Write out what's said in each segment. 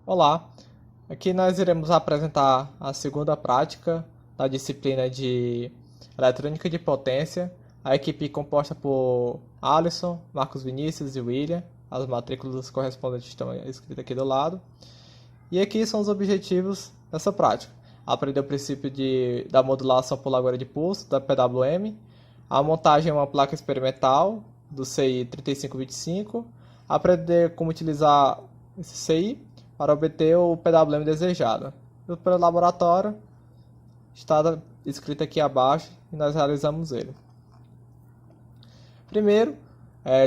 Olá, aqui nós iremos apresentar a segunda prática da disciplina de Eletrônica de Potência. A equipe composta por Alisson, Marcos Vinícius e William. As matrículas correspondentes estão escritas aqui do lado. E aqui são os objetivos dessa prática. Aprender o princípio da modulação por largura de pulso, da PWM, a montagem de uma placa experimental do CI 3525, aprender como utilizar esse CI para obter o PWM desejado. E pelo laboratório está escrito aqui abaixo e nós realizamos ele. Primeiro,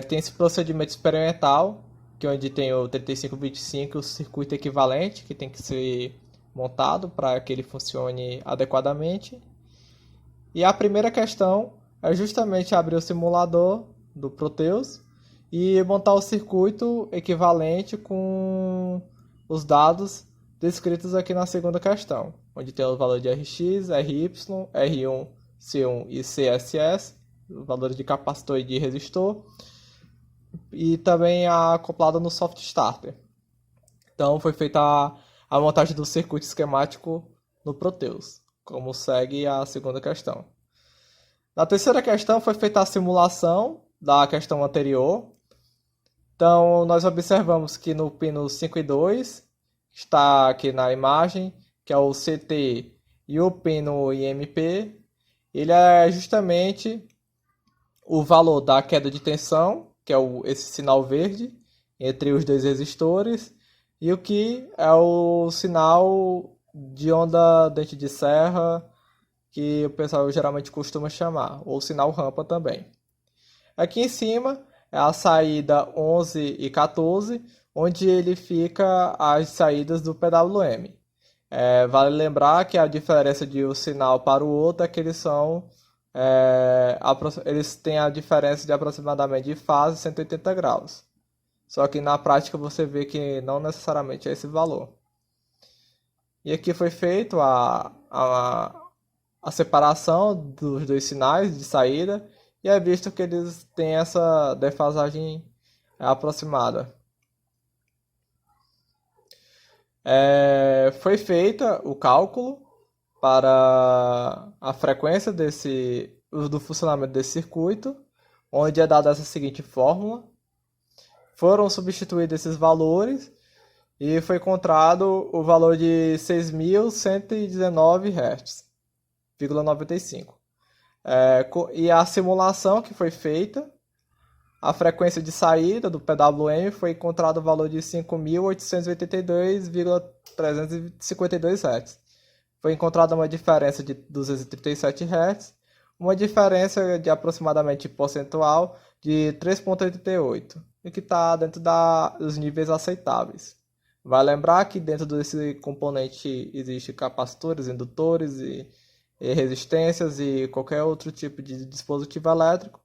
tem esse procedimento experimental, que onde tem o 3525, o circuito equivalente, que tem que ser montado para que ele funcione adequadamente. E a primeira questão é justamente abrir o simulador do Proteus e montar o circuito equivalente com os dados descritos aqui na segunda questão, onde tem o valor de Rx, Ry, R1, C1 e CSS, os valores de capacitor e de resistor, e também acoplada no soft starter. Então foi feita a montagem do circuito esquemático no Proteus, como segue a segunda questão. Na terceira questão foi feita a simulação da questão anterior. Então nós observamos que no pino 5 e 2, está aqui na imagem, que é o CT e o pino IMP, ele é justamente o valor da queda de tensão, que é esse sinal verde, entre os dois resistores, e o que é o sinal de onda dente de serra, que o pessoal geralmente costuma chamar, ou sinal rampa também. Aqui em cima é a saída 11 e 14, onde ele fica as saídas do PWM. Vale lembrar que a diferença de um sinal para o outro é que eles têm a diferença de aproximadamente de fase 180 graus. Só que na prática você vê que não necessariamente é esse valor. E aqui foi feito a separação dos dois sinais de saída e é visto que eles têm essa defasagem aproximada. Foi feita o cálculo para a frequência do funcionamento desse circuito, onde é dada essa seguinte fórmula. Foram substituídos esses valores e foi encontrado o valor de 6.119 Hz, 95. E a simulação que foi feita, a frequência de saída do PWM foi encontrado o valor de 5.882,352 Hz. Foi encontrada uma diferença de 237 Hz, uma diferença de aproximadamente percentual de 3,88, e que está dentro dos níveis aceitáveis. Vai lembrar que dentro desse componente existe capacitores, indutores e resistências e qualquer outro tipo de dispositivo elétrico,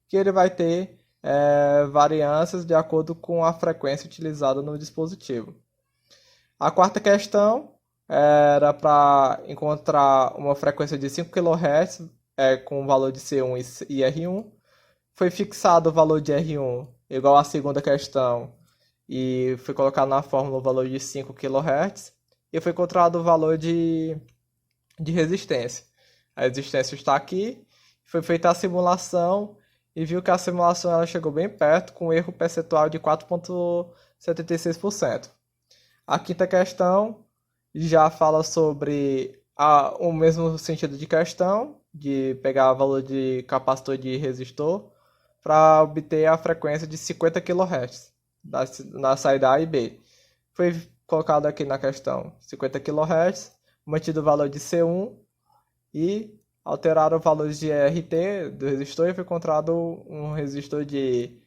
que ele vai ter variâncias de acordo com a frequência utilizada no dispositivo. A quarta questão era para encontrar uma frequência de 5 kHz com o valor de C1 e R1. Foi fixado o valor de R1 igual à segunda questão e foi colocado na fórmula o valor de 5 kHz e foi encontrado o valor de resistência. A resistência está aqui, foi feita a simulação e viu que a simulação ela chegou bem perto, com um erro percentual de 4,76%. A quinta questão já fala sobre o mesmo sentido de questão, de pegar o valor de capacitor de resistor para obter a frequência de 50 kHz na saída A e B. Foi colocado aqui na questão 50 kHz, mantido o valor de C1 e alteraram os valores de RT do resistor e foi encontrado um resistor de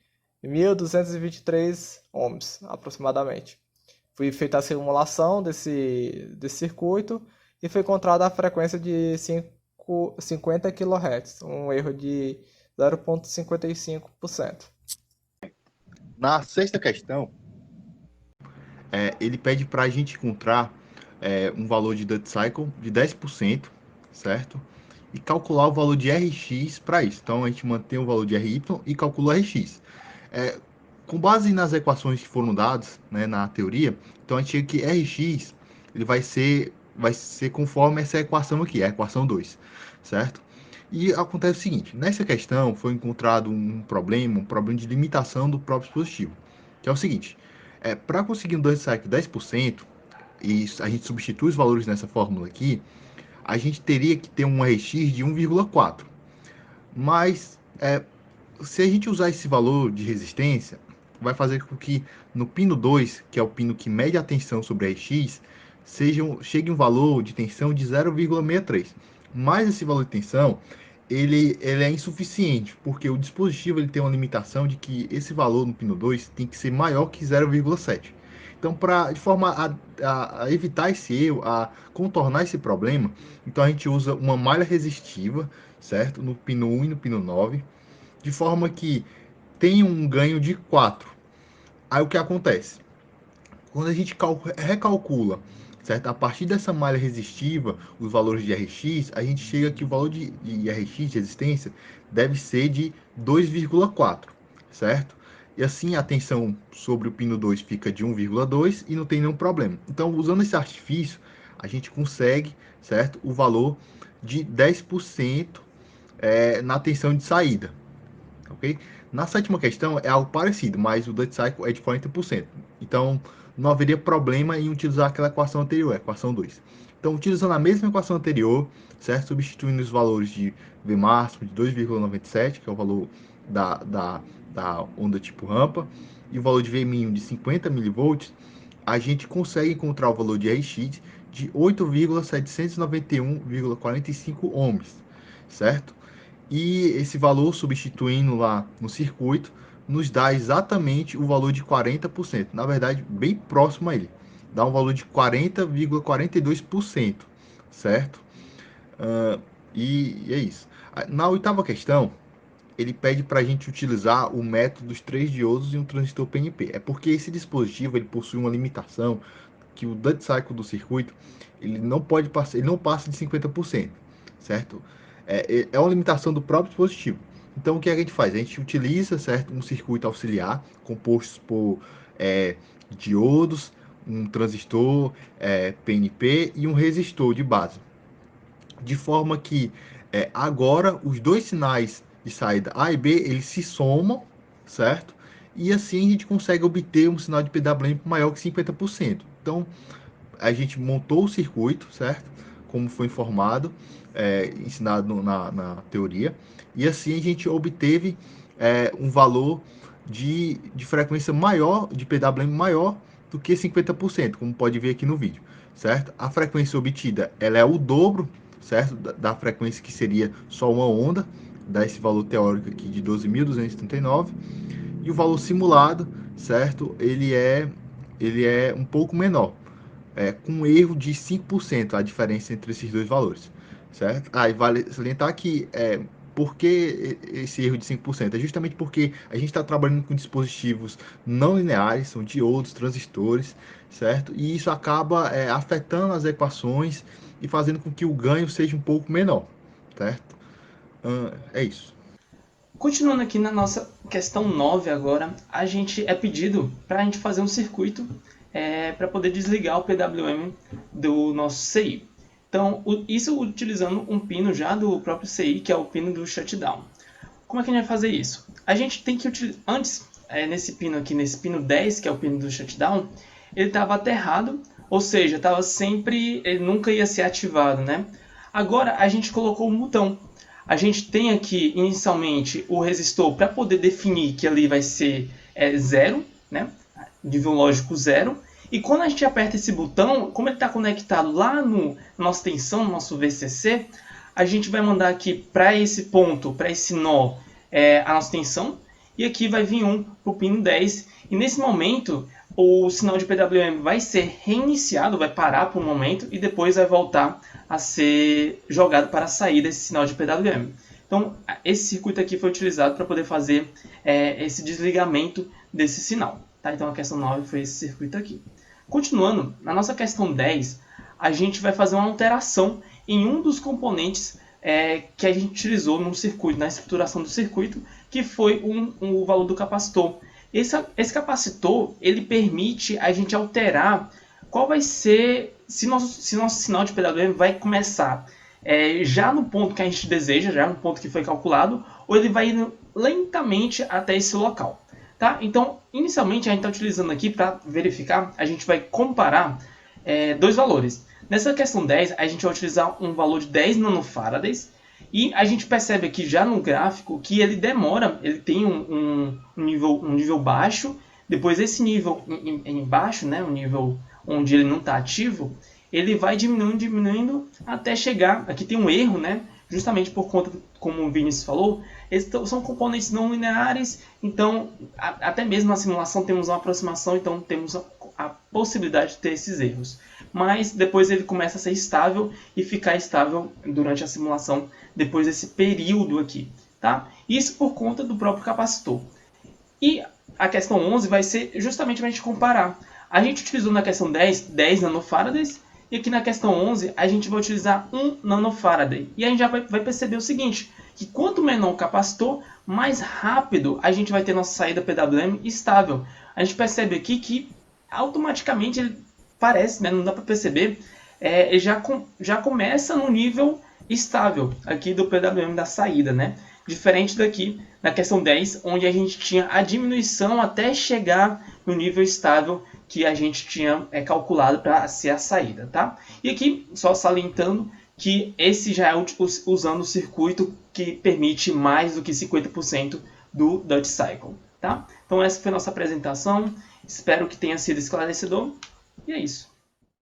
1.223 ohms aproximadamente. Foi feita a simulação desse circuito e foi encontrada a frequência de 50 kHz, um erro de 0,55%. Na sexta questão, ele pede para a gente encontrar um valor de duty cycle de 10%, certo? E calcular o valor de Rx para isso. Então, a gente mantém o valor de Ry e calcula o Rx. Com base nas equações que foram dadas, né, na teoria, então a gente chega que Rx ele vai ser conforme essa equação aqui, a equação 2, certo? E acontece o seguinte, nessa questão foi encontrado um problema de limitação do próprio dispositivo, que é o seguinte, para conseguir um Dutch Cycle 10%, e a gente substitui os valores nessa fórmula aqui, a gente teria que ter um Rx de 1,4. Mas se a gente usar esse valor de resistência, vai fazer com que no pino 2, que é o pino que mede a tensão sobre a Rx, chegue um valor de tensão de 0,63. Mas esse valor de tensão, ele é insuficiente, porque o dispositivo ele tem uma limitação de que esse valor no pino 2 tem que ser maior que 0,7. Então, de forma a evitar esse erro, a contornar esse problema, então a gente usa uma malha resistiva, certo? No pino 1 e no pino 9, de forma que tem um ganho de 4. Aí o que acontece? Quando a gente recalcula, certo? A partir dessa malha resistiva, os valores de Rx, a gente chega que o valor de Rx, de resistência, deve ser de 2,4, certo? E assim a tensão sobre o pino 2 fica de 1,2 e não tem nenhum problema. Então, usando esse artifício, a gente consegue, certo? O valor de 10% na tensão de saída, ok? Na sétima questão é algo parecido, mas o Dutch Cycle é de 40%. Então, não haveria problema em utilizar aquela equação anterior, a equação 2. Então, utilizando a mesma equação anterior, certo? Substituindo os valores de V máximo de 2,97, que é o valor da onda tipo rampa, e o valor de V mínimo de 50 mV, a gente consegue encontrar o valor de Rx de 8,791,45 ohms, certo? E esse valor, substituindo lá no circuito, nos dá exatamente o valor de 40%. Na verdade, bem próximo a ele. Dá um valor de 40,42%, certo? E é isso. Na oitava questão, ele pede para a gente utilizar o método dos 3 diodos e um transistor PNP. É porque esse dispositivo ele possui uma limitação que o Dutch Cycle do circuito ele não passa de 50%, certo? É uma limitação do próprio dispositivo. Então o que a gente faz? A gente utiliza, certo, um circuito auxiliar composto por diodos, um transistor PNP e um resistor de base, de forma que agora os dois sinais de saída A e B eles se somam, certo? E assim a gente consegue obter um sinal de PWM maior que 50%. Então a gente montou o circuito, certo? Como foi informado, ensinado na teoria, e assim a gente obteve um valor de frequência maior, de PWM maior do que 50%, como pode ver aqui no vídeo, certo? A frequência obtida ela é o dobro, certo? Da frequência que seria só uma onda, dá esse valor teórico aqui de 12.239, e o valor simulado, certo? Ele é um pouco menor, com um erro de 5% a diferença entre esses dois valores, certo? E vale salientar que por que esse erro de 5%? É justamente porque a gente está trabalhando com dispositivos não lineares, são diodos, transistores, certo? E isso acaba afetando as equações e fazendo com que o ganho seja um pouco menor, certo? É isso. Continuando aqui na nossa questão 9 agora, a gente é pedido para a gente fazer um circuito para poder desligar o PWM do nosso CI. Então, isso utilizando um pino já do próprio CI, que é o pino do shutdown. Como é que a gente vai fazer isso? A gente tem que utilizar, antes, nesse pino aqui, nesse pino 10, que é o pino do shutdown, ele estava aterrado, ou seja, estava sempre, ele nunca ia ser ativado, né? Agora a gente colocou um botão. A gente tem aqui inicialmente o resistor para poder definir que ali vai ser 0, né? Nível lógico 0. E quando a gente aperta esse botão, como ele está conectado lá no nossa tensão, no nosso VCC, a gente vai mandar aqui para esse ponto, para esse nó, a nossa tensão. E aqui vai vir um para o pino 10. E nesse momento, o sinal de PWM vai ser reiniciado, vai parar por um momento e depois vai voltar a ser jogado para sair desse sinal de PWM. Então, esse circuito aqui foi utilizado para poder fazer esse desligamento desse sinal. Tá? Então, a questão 9 foi esse circuito aqui. Continuando, na nossa questão 10, a gente vai fazer uma alteração em um dos componentes que a gente utilizou no circuito, na estruturação do circuito, que foi o valor do capacitor. Esse capacitor, ele permite a gente alterar qual vai ser, se nosso sinal de PWM vai começar já no ponto que a gente deseja, já no ponto que foi calculado, ou ele vai indo lentamente até esse local. Tá? Então, inicialmente, a gente está utilizando aqui para verificar, a gente vai comparar dois valores. Nessa questão 10, a gente vai utilizar um valor de 10 nanofarads, e a gente percebe aqui já no gráfico que ele demora, ele tem um nível baixo, depois esse nível embaixo, né, o nível onde ele não está ativo, ele vai diminuindo até chegar, aqui tem um erro, né, justamente por conta, como o Vinícius falou, esses são componentes não lineares, então até mesmo na simulação temos uma aproximação, então temos a possibilidade de ter esses erros. Mas depois ele começa a ser estável e ficar estável durante a simulação depois desse período aqui. Tá? Isso por conta do próprio capacitor. E a questão 11 vai ser justamente para a gente comparar. A gente utilizou na questão 10 nanofarads, e aqui na questão 11 a gente vai utilizar 1 nanofarad. E a gente já vai perceber o seguinte, que quanto menor o capacitor, mais rápido a gente vai ter nossa saída PWM estável. A gente percebe aqui que automaticamente ele parece, né, não dá para perceber, ele já começa no nível estável aqui do PWM da saída, né? Diferente daqui na questão 10, onde a gente tinha a diminuição até chegar no nível estável que a gente tinha calculado para ser a saída, tá? E aqui, só salientando que esse já é usando o circuito que permite mais do que 50% do Duty Cycle, tá? Então essa foi a nossa apresentação, espero que tenha sido esclarecedor, e é isso.